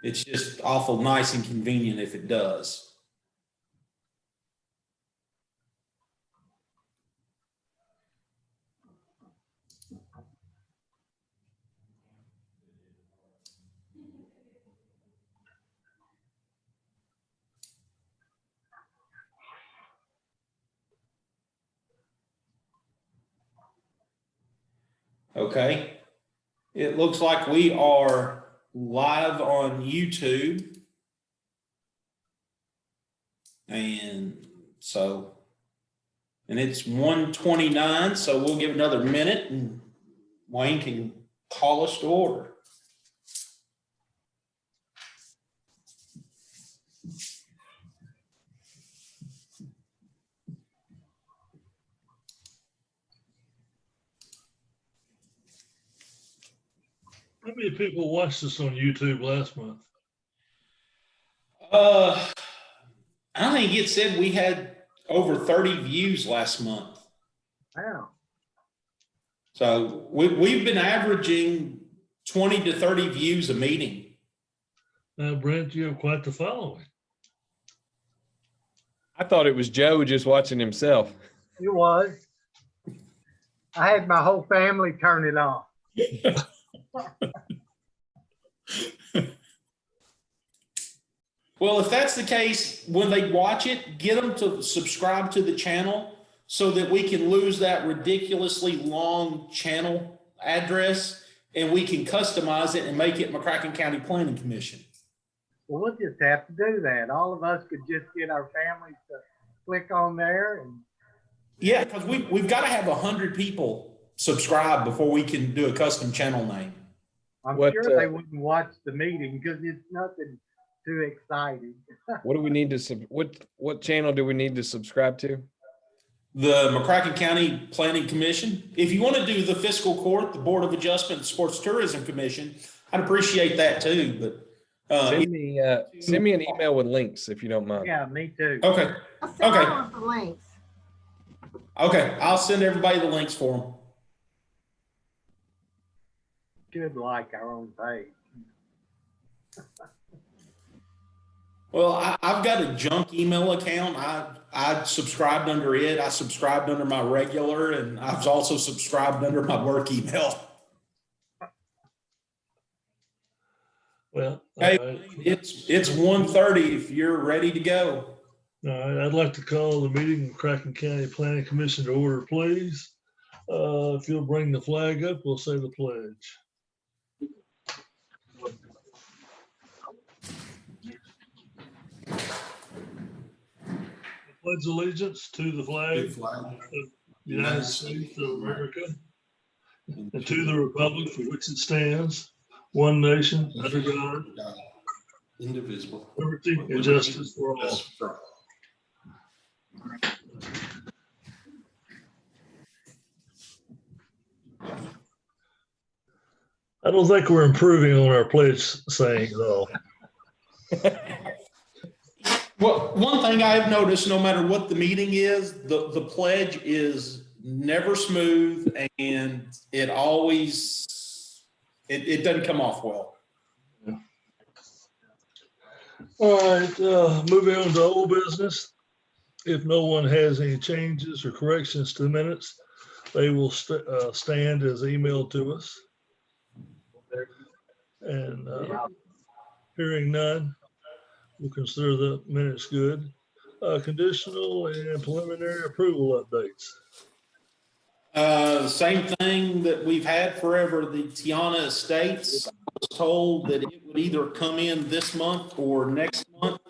It's just awful nice and convenient if it does. Okay. It looks like we are live on YouTube. And it's 1:29, so we'll give another minute and Wayne can call us to order. How many people watched us on YouTube last month? I think it said we had over 30 views last month. Wow. So we've been averaging 20 to 30 views a meeting. Now, Brent, you have quite the following. I thought it was Joe just watching himself. It was. I had my whole family turn it on. Well, if that's the case, when they watch it, get them to subscribe to the channel so that we can lose that ridiculously long channel address and we can customize it and make it McCracken County Planning Commission. Well, we'll just have to do that. All of us could just get our families to click on there and. Yeah, because we've got to have 100 people subscribe before we can do a custom channel name. I'm sure they wouldn't watch the meeting because it's nothing too exciting. What do we need to what channel do we need to subscribe to? The McCracken County Planning Commission. If you want to do the fiscal court, the Board of Adjustment, Sports Tourism Commission, I'd appreciate that too. But send me an email with links if you don't mind. Yeah, me too. Okay. I'll send all the links. Okay, I'll send everybody the links for them. Should like our own page. Well, I've got a junk email account. I subscribed under it. I subscribed under my regular, and I've also subscribed under my work email. Well, Hey, it's 1:30 if you're ready to go. all right, I'd like to call the meeting of McCracken County Planning Commission to order, please. If you'll bring the flag up, we'll say the pledge. Pledge allegiance to the flag of the United States of America and to the republic for which it stands, one nation, under God, Indivisible. liberty and justice for all. I don't think we're improving on our pledge saying at all. Well, one thing I have noticed, no matter what the meeting is, the pledge is never smooth, and it always it doesn't come off well. All right, moving on to old business. If no one has any changes or corrections to the minutes, they will stand as emailed to us. And hearing none, we'll consider the minutes good. Conditional and preliminary approval updates. Same thing that we've had forever, the Tiana Estates. I was told that it would either come in this month or next month,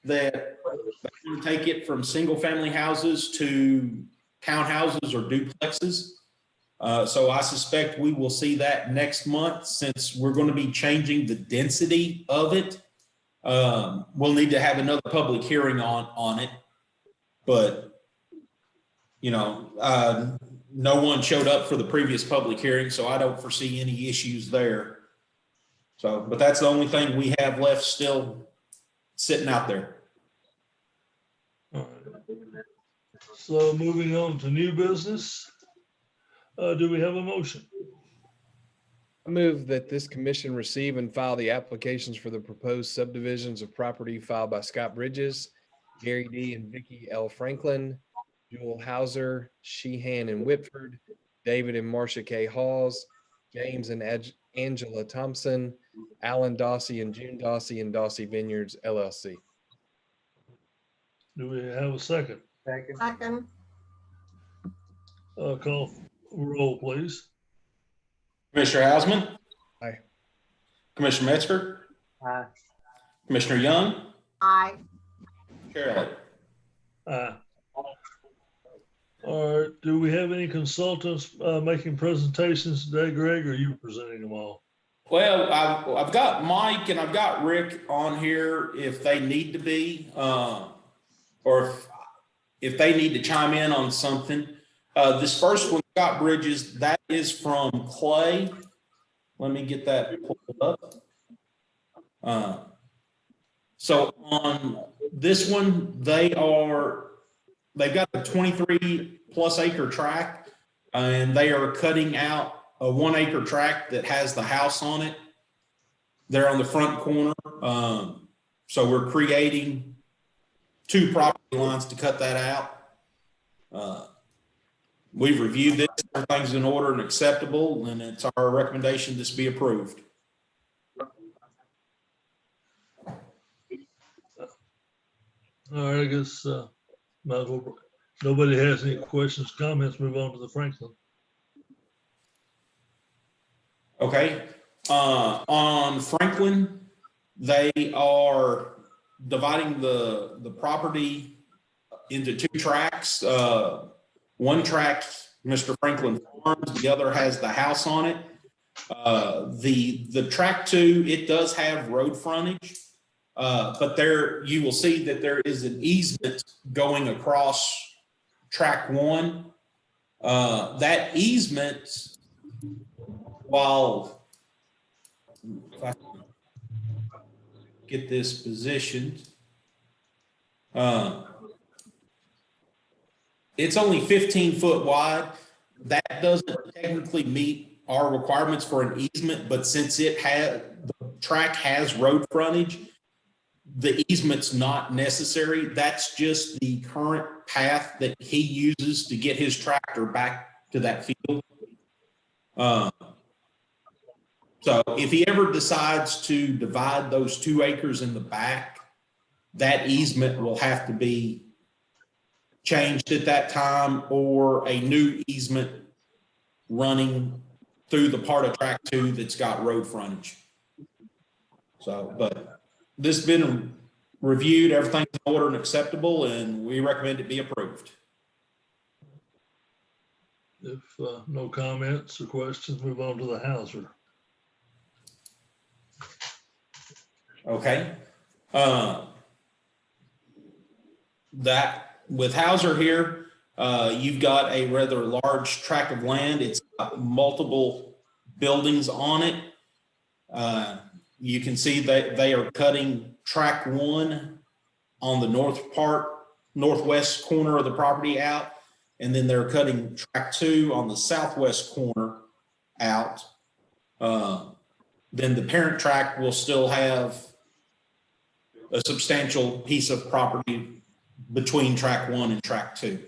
that they're going to take it from single family houses to townhouses or duplexes. So I suspect we will see that next month, since we're going to be changing the density of it. We'll need to have another public hearing on it, but no one showed up for the previous public hearing, so I don't foresee any issues there. So, but that's the only thing we have left still sitting out there. All right. So moving on to new business. Do we have a motion? I move that this commission receive and file the applications for the proposed subdivisions of property filed by Scott Bridges, Gary D. and Vicky L. Franklin, Joel Hauser, Sheehan and Whitford, David and Marcia K. Halls, James and Angela Thompson, Alan Dossie and June Dossie and Dossie Vineyards LLC. Do we have a second? Second. Second. Call roll, please. Commissioner Hausman. Aye. Commissioner Metzger, Aye. Commissioner Young, Aye. Chair Elliott. Aye. All right, do we have any consultants making presentations today, Greg, or are you presenting them all? Well, I've got Mike and I've got Rick on here if they need to be, or if they need to chime in on something. This first one, Scott Bridges, that is from Clay. Let me get that pulled up. So on this one, they've got a 23 plus acre tract, and they are cutting out a 1 acre tract that has the house on it. They're on the front corner. So we're creating 2 property lines to cut that out. We've reviewed this, everything's in order and acceptable, and it's our recommendation this be approved. All right, I guess might as well, nobody has any questions, comments, move on to the Franklin. Okay, on Franklin, they are dividing the property into 2 tracts. One tract, Mr. Franklin Farms, the other has the house on it. The tract 2, it does have road frontage, but there you will see that there is an easement going across tract 1. That easement, while if I can get this positioned, it's only 15 foot wide. That doesn't technically meet our requirements for an easement, but since the track has road frontage, the easement's not necessary. That's just the current path that he uses to get his tractor back to that field. So if he ever decides to divide those 2 acres in the back, that easement will have to be changed at that time, or a new easement running through the part of track 2 that's got road frontage. So, but this has been reviewed, everything's in order and acceptable, and we recommend it be approved. If no comments or questions, move on to the Hauser. Okay. That with Hauser here, you've got a rather large tract of land. It's got multiple buildings on it. You can see that they are cutting tract 1 on the northwest corner of the property out, and then they're cutting tract 2 on the southwest corner out. Then the parent tract will still have a substantial piece of property between track 1 and track 2.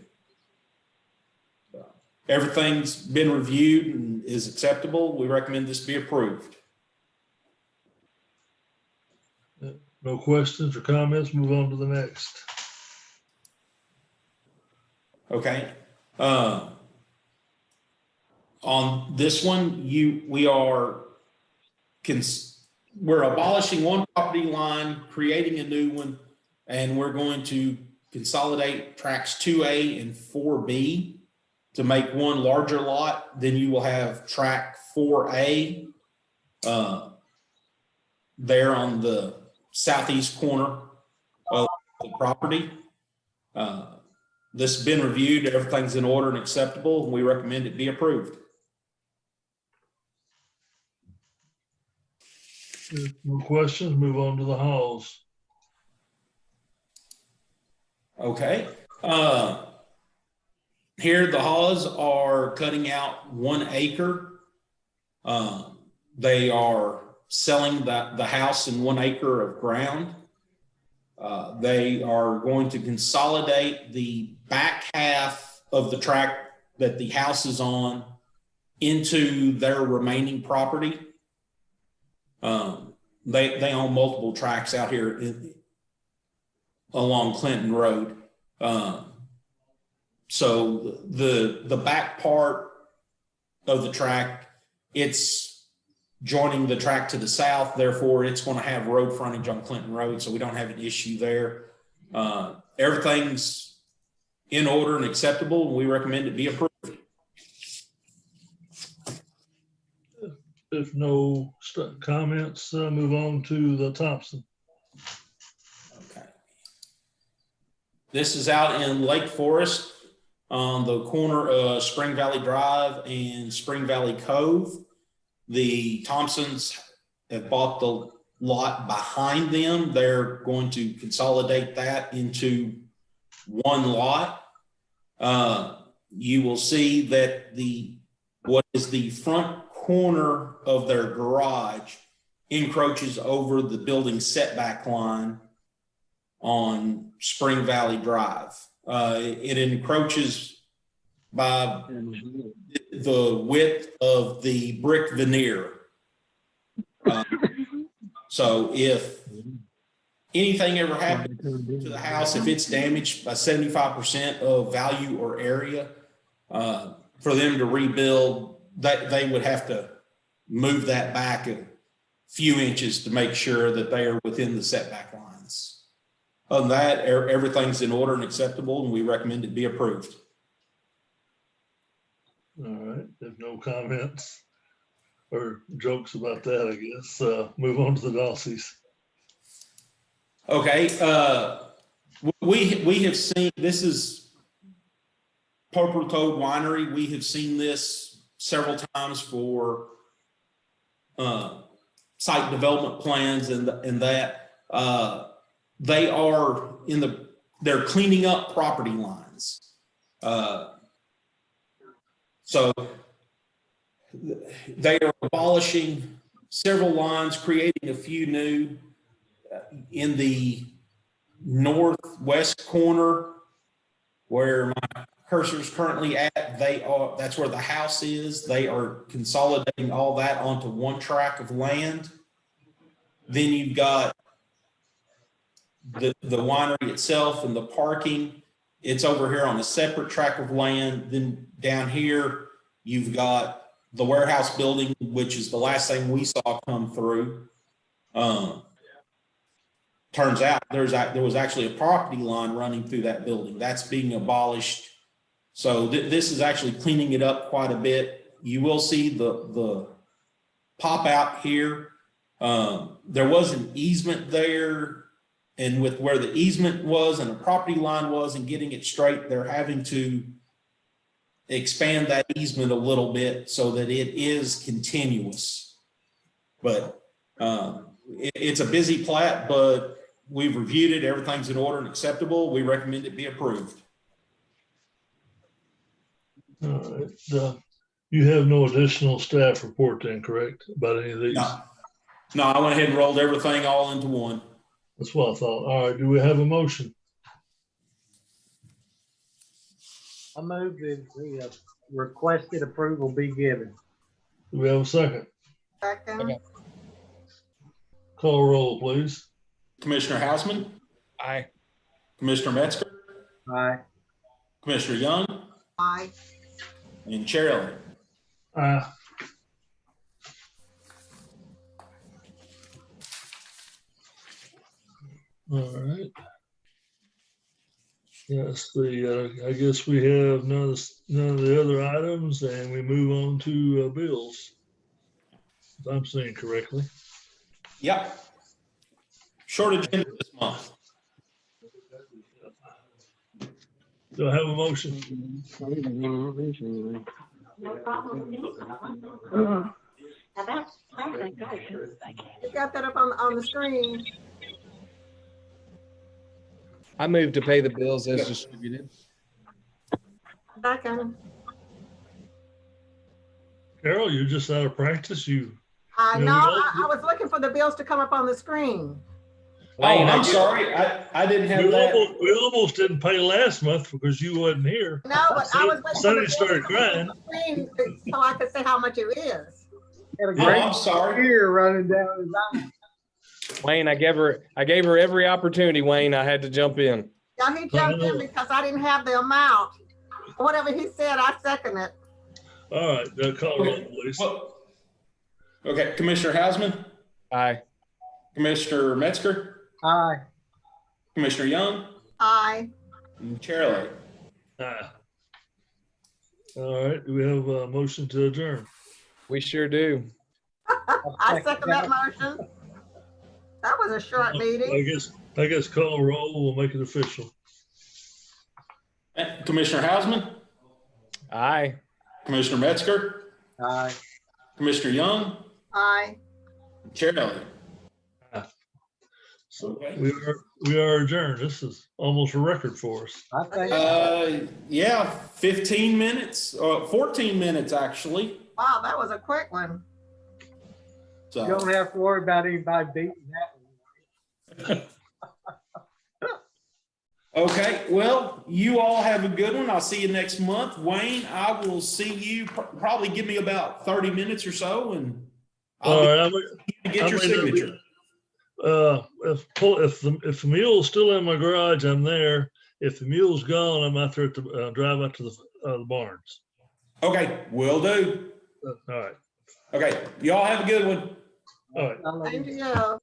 Everything's been reviewed and is acceptable. We recommend this be approved. No questions or comments, move on to the next. Okay. On this one, we're abolishing 1 property line, creating a new one, and we're going to consolidate tracks 2A and 4B to make 1 larger lot. Then you will have track 4A there on the southeast corner of the property. This has been reviewed, everything's in order and acceptable, and we recommend it be approved. If no questions, move on to the Halls. Okay. Here the Haws are cutting out 1 acre. They are selling the house in 1 acre of ground. They are going to consolidate the back half of the tract that the house is on into their remaining property. They own multiple tracts out here along Clinton Road. So the back part of the tract, it's joining the tract to the south. Therefore, it's going to have road frontage on Clinton Road, so we don't have an issue there. Everything's in order and acceptable, and we recommend it be approved. If no comments, move on to the Thompson. Okay. This is out in Lake Forest on the corner of Spring Valley Drive and Spring Valley Cove. The Thompsons have bought the lot behind them. They're going to consolidate that into one lot. You will see that what is the front corner of their garage encroaches over the building setback line on Spring Valley Drive. It encroaches by the width of the brick veneer. So if anything ever happened to the house, if it's damaged by 75% of value or area, for them to rebuild, they would have to move that back a few inches to make sure that they are within the setback lines. Other than that, everything's in order and acceptable, and we recommend it be approved. All right, if no comments or jokes about that, I guess, move on to the Dossies. Okay, we have seen, this is Purple Toad Winery. We have seen this several times for site development plans and that. They are they're cleaning up property lines. So they are abolishing several lines, creating a few new. In the northwest corner where my cursor is currently at, that's where the house is. They are consolidating all that onto one tract of land. Then you've got the winery itself and the parking. It's over here on a separate tract of land. Then down here, you've got the warehouse building, which is the last thing we saw come through. Turns out there was actually a property line running through that building. That's being abolished. So this is actually cleaning it up quite a bit. You will see the pop out here. There was an easement there, and with where the easement was and the property line was and getting it straight, they're having to expand that easement a little bit so that it is continuous. But it's a busy plat, but we've reviewed it. Everything's in order and acceptable. We recommend it be approved. All right. You have no additional staff report then, correct, about any of these? No, I went ahead and rolled everything all into one. That's what I thought. All right, do we have a motion? I move that the requested approval be given. Do we have a second? Second. Call roll, please. Commissioner Hausman, Aye. Commissioner Metzger, Aye. Commissioner Young, Aye. and Chair Elliott. Aye. All right. Yes, I guess we have none of the other items, and we move on to bills. If I'm saying correctly. Yep. Short agenda this month. Do I have a motion? You got that up on the screen. I move to pay the bills as distributed. Second. Carol, you're just out of practice. You Yeah, No, we I was looking for the bills to come up on the screen. Oh, I'm sorry. I didn't have that. We almost didn't pay last month because you wasn't here. No, but I was waiting for the Sonny bills to started come up on crying. the screen so I could say how much it is. Had a Oh, great I'm sorry. tear running down his eye. Wayne, I gave her every opportunity, Wayne. I had to jump in. Yeah, he jumped in because I didn't have the amount. Whatever he said, I second it. All right, call roll, please. Well, okay, Commissioner Hausman, Aye. Commissioner Metzger, Aye. Commissioner Young, Aye. and Chair Lay. Ah. All right, do we have a motion to adjourn? We sure do. I second that motion. That was a short meeting. I guess call roll, we'll make it official. Commissioner Hausman, Aye. Commissioner Metzger, Aye. Commissioner Young, Aye. and Chair Lay. So we are adjourned. This is almost a record for us. I think, Yeah, 15 minutes, 14 minutes actually. Wow, that was a quick one. you don't So, have to worry about anybody beating that one. okay, well, you all have a good one. I'll see you next month. Wayne, I will see you, probably give me about 30 minutes or so and All I'll right, be get your I may not be- signature. if the mule's still in my garage, I'm there. If the mule's gone, I'm out there at the drive out to the barns. Okay, will do. All right, Okay, y'all have a good one. all right. I'll let Same him- to you.